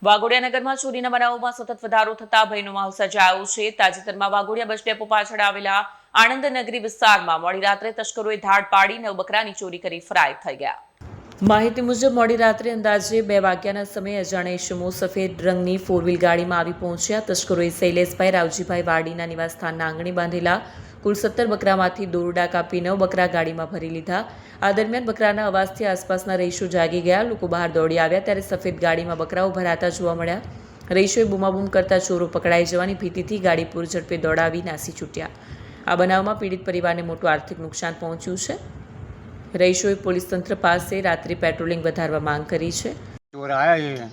વાઘોડિયા નગરમાં ચોરીના બનાવોમાં સતત વધારો થતા ભયનો માહોલ સર્જાયો છે। તાજેતરમાં વાઘોડિયા બસ ડેપો પાછળ આવેલા આનંદ નગરી વિસ્તારમાં મોડી રાત્રે તસ્કરોએ ધાડ પાડી 9 બકરાની ચોરી કરી ફરાર થઈ ગયા। માહિતી મુજબ મોડી રાત્રે અંદાજે 2 વાગ્યાના સમયે અજાણ્યા ઇસમો સફેદ રંગની 4 વ્હીલ ગાડીમાં આવી પહોંચ્યા। તસ્કરોએ શૈલેષભાઈ રાવજીભાઈ વાડીના નિવાસસ્થાનના આંગણે બાંધેલા કુલ 17 બકરામાંથી દોરડા કાપી 9 બકરા ગાડીમાં ભરી લીધા। આ દરમિયાન બકરાના અવાજથી આસપાસના રહીશો જાગી ગયા। લોકો બહાર દોડી આવ્યા ત્યારે સફેદ ગાડીમાં બકરાઓ ભરાતા જોવા મળ્યા। રહીશોએ બૂમાબૂમ કરતા ચોરો પકડાઈ જવાની ભીતિથી ગાડી પૂરઝડપે દોડાવી નાસી છૂટ્યા। આ બનાવમાં પીડિત પરિવારને મોટું આર્થિક નુકસાન પહોંચ્યું છે। રહીશોએ પોલીસ તંત્ર પાસે રાત્રિ પેટ્રોલિંગ વધારવા માંગ કરી છે। ચોર આવ્યા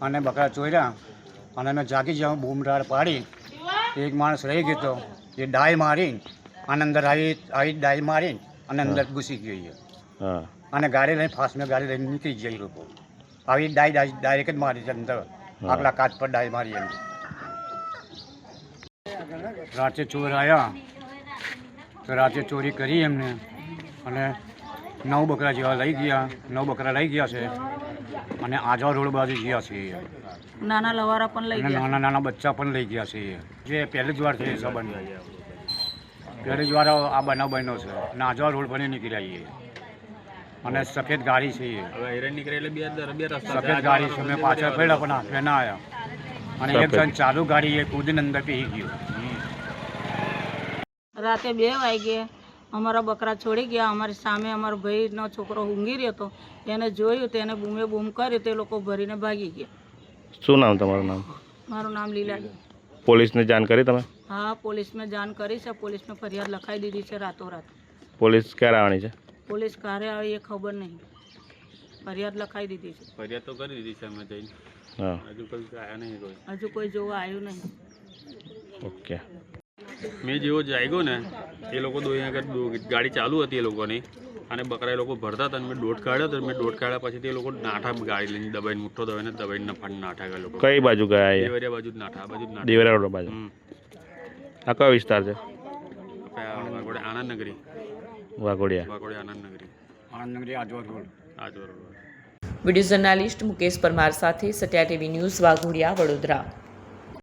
અને બકરા ચોર્યા અને અમે જાગી જાઉં બૂમરાડ પાડી એક માણસ રહી ગયો તો એ ડાય મારી અને અંદર આવી ડાય મારી અને અંદર ઘૂસી ગયો અને ગાડી લઈને ફાસ્ટમાં ગાડી લઈને નીકળી જાય લોકો આવી ડાયરેક્ટ જ મારી છે અંદર આગલા કાચ પર ડાય મારી એમ। રાતે ચોર આવ્યા તો રાતે ચોરી કરી એમને અને 9 બકરા જેવા લઈ ગયા 9 બકરા લઈ ગયા છે અને આજા રોડ બાજુ ગયા છે। નાના લવારા પણ લઈ ગયા, નાના બચ્ચા પણ લઈ ગયા છે। જે પહેલી જ વાર છે સંબંધ પહેલી જ વાર આ બનાવ બન્યો છે અને આજા રોડ પર નીકળ્યા અને સફેદ ગાડી છે સફેદ ગાડી છે મેં પાછળ પડ્યા પણ હાથમાં ના આવ્યા અને એક જણ ચાલુ ગાડી એ કૂદીને અંદર પી ગયો। રાતે 2 વાગે અમારા બકરા છોડી ગયા। અમારી સામે અમારો ભાઈનો છોકરો ઊંઘી રહ્યો હતો, એને જોયું તેને બૂમે બૂમ કરી તે લોકો ભરીને ભાગી ગયા। શું નામ તમારું? નામ? મારું નામ લીલાડી। પોલીસને જાણ કરી તમે? હા, પોલીસને જાણ કરી છે, પોલીસને ફરિયાદ લખાઈ દીધી છે રાતોરાત। પોલીસ ક્યારે આવવાની છે? પોલીસ ક્યારે આવે એ ખબર નહીં, ફરિયાદ લખાઈ દીધી છે। ફરિયાદ તો કરી દીધી છે અમે જઈને, હા, હજુ કોઈ આવ્યા નહીં કોઈ, હજુ કોઈ જોવા આવ્યું નહીં। ઓકે। મેં જેવો જાગ્યો ને એ લોકો ગાડી ચાલુ હતી એ લોકોની અને બકરા એ લોકો ભરતા હતા અને મેં દોઢ કાઢ્યો તો મેં દોઢ કાઢ્યા પછી તે લોકો નાઠા ગાડી લઈને દબાઈને મુઠ્ઠો દબાઈને દબાઈને ફાડ નાઠા ગયા લોકો। કઈ બાજુ ગયા? દેવરિયા બાજુ જ નાઠા, આ બાજુ જ નાઠા, દેવરિયા રોડ બાજુ। આ કયો વિસ્તાર છે? વાઘોડિયા આનંદ નગરી, વાઘોડિયા આનંદ નગરી Ajwa road. Video journalist Mukesh Parmar સાથે સત્યા ટીવી ન્યૂઝ વાઘોડિયા, વડોદરા।